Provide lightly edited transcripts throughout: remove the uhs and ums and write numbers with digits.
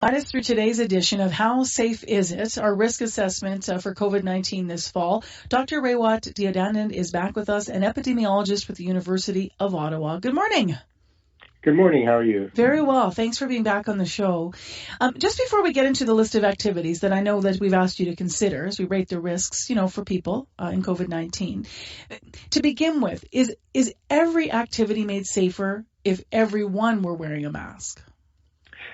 Guide us through today's edition of How Safe Is It? Our risk assessment for COVID-19 this fall. Dr. Raywat Deonandan is back with us, an epidemiologist with the University of Ottawa. Good morning. Good morning. How are you? Very well. Thanks for being back on the show. Just before we get into the list of activities that I know that we've asked you to consider as we rate the risks, for people in COVID-19, to begin with, is every activity made safer if everyone were wearing a mask?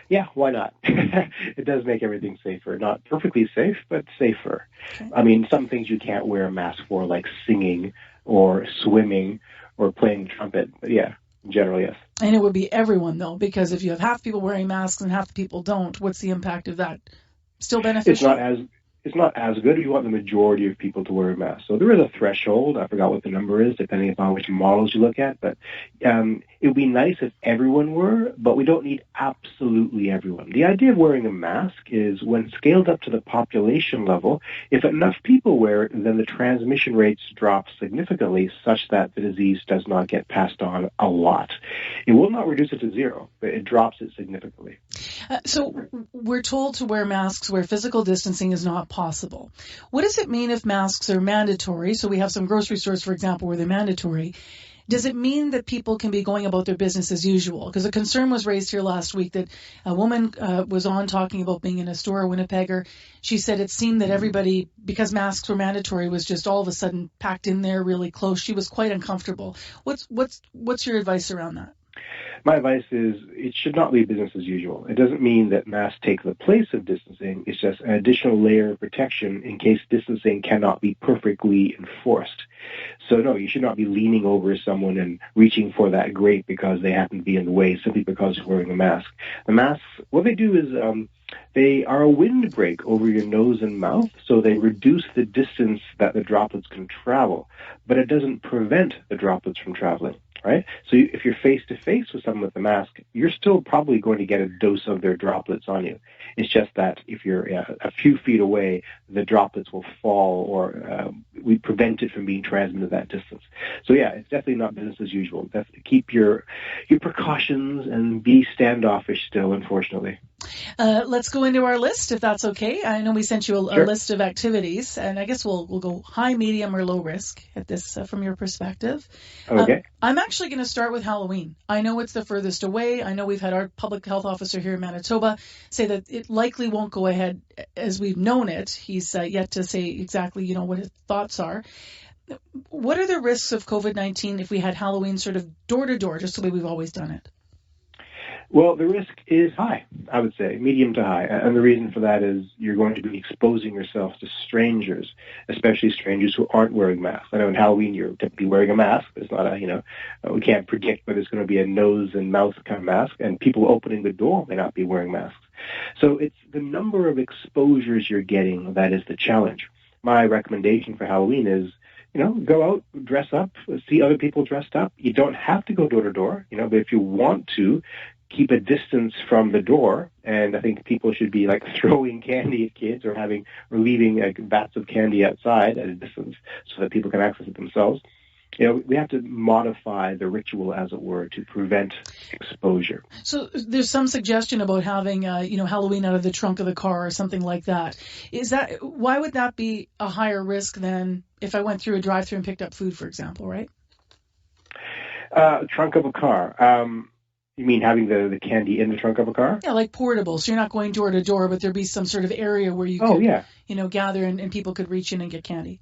Yeah, why not? It does make everything safer. Not perfectly safe, but safer. Okay. I mean, some things you can't wear a mask for, like singing or swimming or playing trumpet. But yeah, in general, yes. And it would be everyone, though, because if you have half people wearing masks and half the people don't, what's the impact of that? Still beneficial? It's not as good. You want the majority of people to wear a mask. So there is a threshold. I forgot what the number is, depending upon which models you look at. But it would be nice if everyone were, but we don't need absolutely everyone. The idea of wearing a mask is when scaled up to the population level, if enough people wear it, then the transmission rates drop significantly such that the disease does not get passed on a lot. It will not reduce it to zero, but it drops it significantly. So we're told to wear masks where physical distancing is not possible. What does it mean if masks are mandatory? So we have some grocery stores, for example, where they're mandatory. Does it mean that people can be going about their business as usual? Because a concern was raised here last week that a woman was on talking about being in a store, a Winnipegger. She said it seemed that everybody, because masks were mandatory, was just all of a sudden packed in there really close. She was quite uncomfortable. What's your advice around that? My advice is it should not be business as usual. It doesn't mean that masks take the place of distancing. It's just an additional layer of protection in case distancing cannot be perfectly enforced. So no, you should not be leaning over someone and reaching for that grape because they happen to be in the way simply because you're wearing a mask. The masks, what they do is they are a windbreak over your nose and mouth, so they reduce the distance that the droplets can travel, but it doesn't prevent the droplets from traveling. Right? So if you're face-to-face with someone with a mask, you're still probably going to get a dose of their droplets on you. It's just that if you're a few feet away, the droplets will fall or we prevent it from being transmitted that distance. So yeah, it's definitely not business as usual. Definitely keep your precautions and be standoffish still, unfortunately. Let's go into our list, if that's okay. I know we sent you a list of activities, and I guess we'll go high, medium, or low risk at this from your perspective. Okay. I'm actually going to start with Halloween. I know it's the furthest away. I know we've had our public health officer here in Manitoba say that it likely won't go ahead as we've known it. He's yet to say exactly, what his thoughts are. What are the risks of COVID-19 if we had Halloween sort of door to door, just the way we've always done it? Well, the risk is high, I would say, medium to high. And the reason for that is you're going to be exposing yourself to strangers, especially strangers who aren't wearing masks. I know in Halloween you're typically wearing a mask. It's not we can't predict whether it's going to be a nose and mouth kind of mask, and people opening the door may not be wearing masks. So it's the number of exposures you're getting that is the challenge. My recommendation for Halloween is, go out, dress up, see other people dressed up. You don't have to go door to door, but if you want to, keep a distance from the door, and I think people should be like throwing candy at kids or leaving vats of candy outside at a distance so that people can access it themselves. We have to modify the ritual, as it were, to prevent exposure. So there's some suggestion about having, Halloween out of the trunk of the car or something like that. Why would that be a higher risk than if I went through a drive-thru and picked up food, for example, right? Trunk of a car. You mean having the candy in the trunk of a car? Yeah, like portable. So you're not going door to door, but there'd be some sort of area where you could, gather and people could reach in and get candy.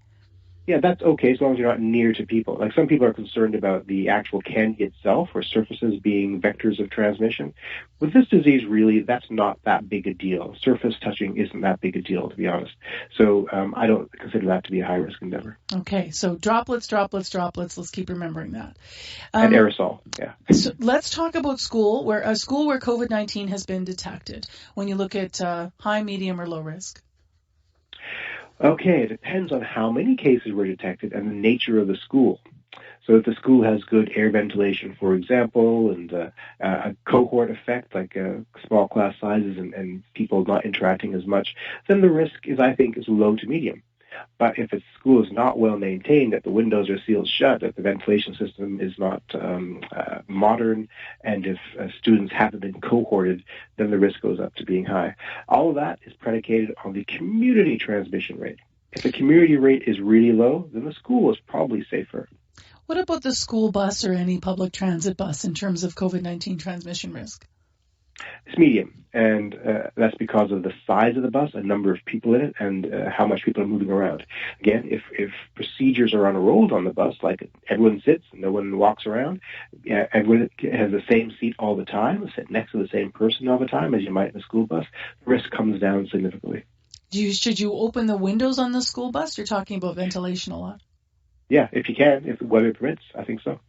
Yeah, that's okay as long as you're not near to people. Like some people are concerned about the actual candy itself or surfaces being vectors of transmission. With this disease, really, that's not that big a deal. Surface touching isn't that big a deal, to be honest. So I don't consider that to be a high-risk endeavor. Okay, so droplets. Let's keep remembering that. And aerosol, yeah. So let's talk about school where COVID-19 has been detected. When you look at high, medium, or low risk. Okay, it depends on how many cases were detected and the nature of the school. So if the school has good air ventilation, for example, and a cohort effect, like small class sizes and people not interacting as much, then the risk is low to medium. But if a school is not well maintained, that the windows are sealed shut, that the ventilation system is not modern, and if students haven't been cohorted, then the risk goes up to being high. All of that is predicated on the community transmission rate. If the community rate is really low, then the school is probably safer. What about the school bus or any public transit bus in terms of COVID-19 transmission risk? It's medium, and that's because of the size of the bus, a number of people in it, and how much people are moving around. Again, if procedures are unrolled on the bus, like everyone sits, no one walks around, everyone has the same seat all the time, sit next to the same person all the time as you might in a school bus, the risk comes down significantly. Should you open the windows on the school bus? You're talking about ventilation a lot. Yeah, if you can, if the weather permits, I think so.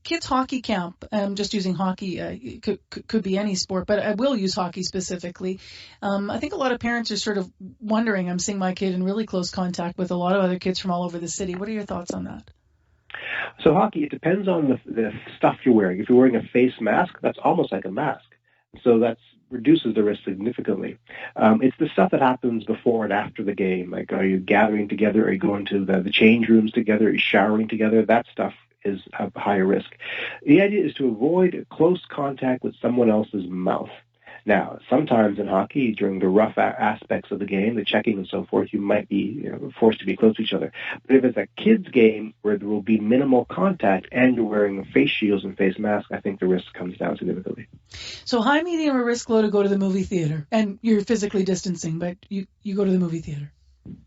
Kids hockey camp, just using hockey, could be any sport, but I will use hockey specifically. I think a lot of parents are sort of wondering, I'm seeing my kid in really close contact with a lot of other kids from all over the city. What are your thoughts on that? So hockey, it depends on the stuff you're wearing. If you're wearing a face mask, that's almost like a mask. So that reduces the risk significantly. It's the stuff that happens before and after the game. Like, are you gathering together? Are you going to the change rooms together? Are you showering together? That stuff is a higher risk. The idea is to avoid close contact with someone else's mouth. Now, sometimes in hockey, during the rough aspects of the game, the checking and so forth, you might be forced to be close to each other. But if it's a kids' game where there will be minimal contact and you're wearing face shields and face masks, I think the risk comes down significantly. So high, medium, or risk low to go to the movie theater? And you're physically distancing, but you go to the movie theater.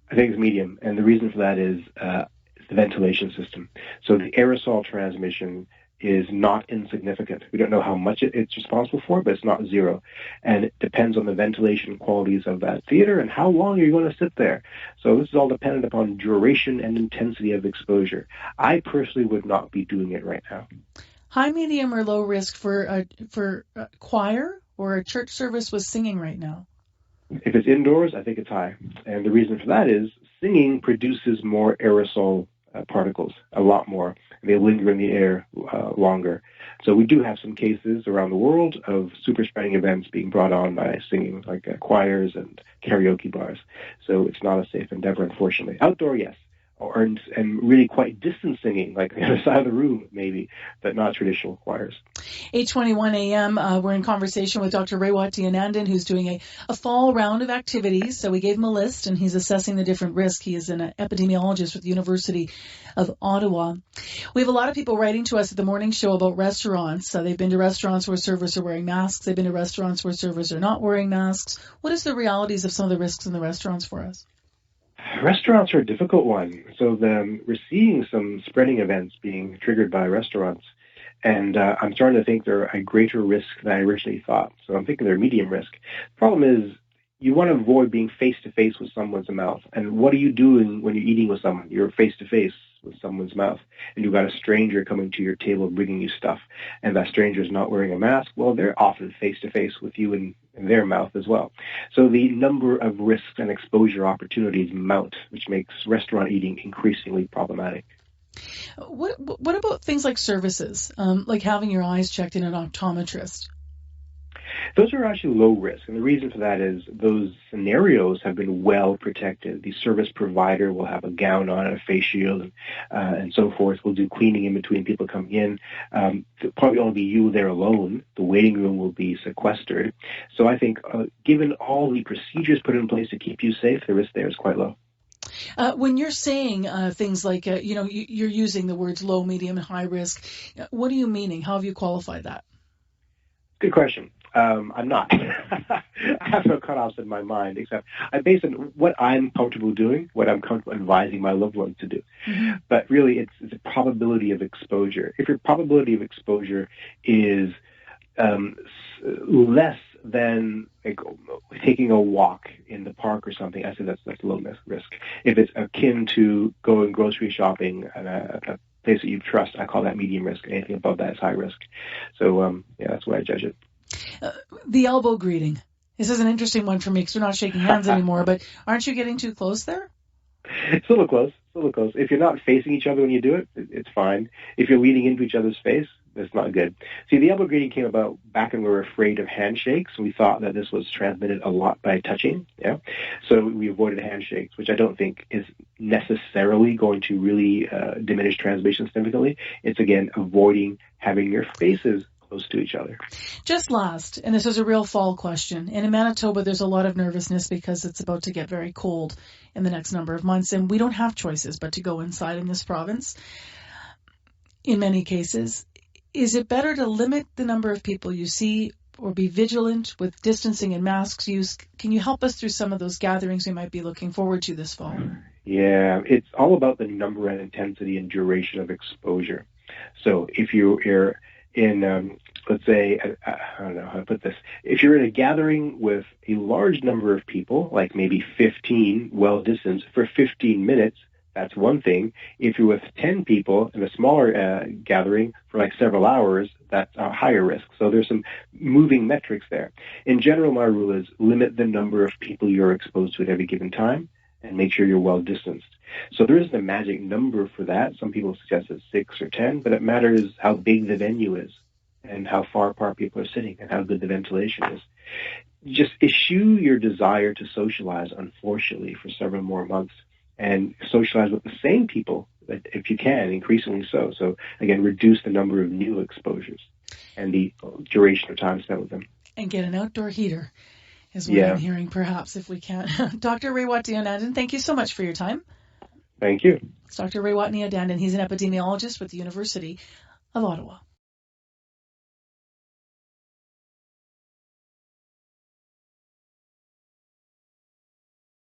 I think it's medium, and the reason for that is the ventilation system. So the aerosol transmission is not insignificant. We don't know how much it's responsible for, but it's not zero. And it depends on the ventilation qualities of that theater and how long you're going to sit there. So this is all dependent upon duration and intensity of exposure. I personally would not be doing it right now. High, medium, or low risk for a choir or a church service with singing right now? If it's indoors, I think it's high. And the reason for that is singing produces more aerosol particles, a lot more. They linger in the air longer. So we do have some cases around the world of super spreading events being brought on by singing, like choirs and karaoke bars. So it's not a safe endeavor, unfortunately. Outdoor, yes. And really quite distant singing, like the other side of the room, maybe, but not traditional choirs. 8:21 a.m. We're in conversation with Dr. Raywat Deonandan, who's doing a fall round of activities. So we gave him a list, and he's assessing the different risks. He is an epidemiologist with the University of Ottawa. We have a lot of people writing to us at the morning show about restaurants. They've been to restaurants where servers are wearing masks. They've been to restaurants where servers are not wearing masks. What is the realities of some of the risks in the restaurants for us? Restaurants are a difficult one. So we're seeing some spreading events being triggered by restaurants. And I'm starting to think they're a greater risk than I originally thought. So I'm thinking they're medium risk. The problem is you want to avoid being face-to-face with someone's mouth. And what are you doing when you're eating with someone? You're face-to-face with someone's mouth. And you've got a stranger coming to your table bringing you stuff. And that stranger is not wearing a mask. Well, they're often face-to-face with you in their mouth as well. So the number of risks and exposure opportunities mount, which makes restaurant eating increasingly problematic. What about things like services, like having your eyes checked in an optometrist? Those are actually low risk, and the reason for that is those scenarios have been well protected. The service provider will have a gown on and a face shield and so forth. We'll do cleaning in between people coming in. There'll probably only be you there alone. The waiting room will be sequestered. So I think given all the procedures put in place to keep you safe, the risk there is quite low. When you're saying things like, you're using the words low, medium, and high risk, what are you meaning? How have you qualified that? Good question. I'm not. I have no cutoffs in my mind, except I base on what I'm comfortable doing, what I'm comfortable advising my loved ones to do. Mm-hmm. But really, it's a probability of exposure. If your probability of exposure is less than taking a walk in the park or something, I say that's low risk. If it's akin to going grocery shopping at a place that you trust, I call that medium risk. Anything above that is high risk. So, that's why I judge it. The elbow greeting. This is an interesting one for me because we're not shaking hands anymore, but aren't you getting too close there? It's a little close. It's a little close. If you're not facing each other when you do it, it's fine. If you're leaning into each other's face, that's not good. See, the elbow greeting came about back when we were afraid of handshakes. We thought that this was transmitted a lot by touching. Yeah. So we avoided handshakes, which I don't think is necessarily going to really diminish transmission significantly. It's, again, avoiding having your faces close to each other. Just last, and this is a real fall question, and in Manitoba there's a lot of nervousness because it's about to get very cold in the next number of months, and we don't have choices but to go inside in this province in many cases. Is it better to limit the number of people you see or be vigilant with distancing and masks use? Can you help us through some of those gatherings we might be looking forward to this fall? Yeah, it's all about the number and intensity and duration of exposure. So if you're in, let's say, I don't know how to put this. If you're in a gathering with a large number of people, like maybe 15 well-distanced for 15 minutes, that's one thing. If you're with 10 people in a smaller gathering for like several hours, that's a higher risk. So there's some moving metrics there. In general, my rule is limit the number of people you're exposed to at every given time and make sure you're well-distanced. So there isn't a magic number for that. Some people suggest it's 6 or 10, but it matters how big the venue is and how far apart people are sitting and how good the ventilation is. Just eschew your desire to socialize, unfortunately, for several more months, and socialize with the same people, if you can, increasingly so. So, again, reduce the number of new exposures and the duration of time spent with them. And get an outdoor heater is what I'm hearing, perhaps, if we can. Dr. Raywat Deonandan, thank you so much for your time. Thank you. It's Dr. Raywat Deonandan. He's an epidemiologist with the University of Ottawa.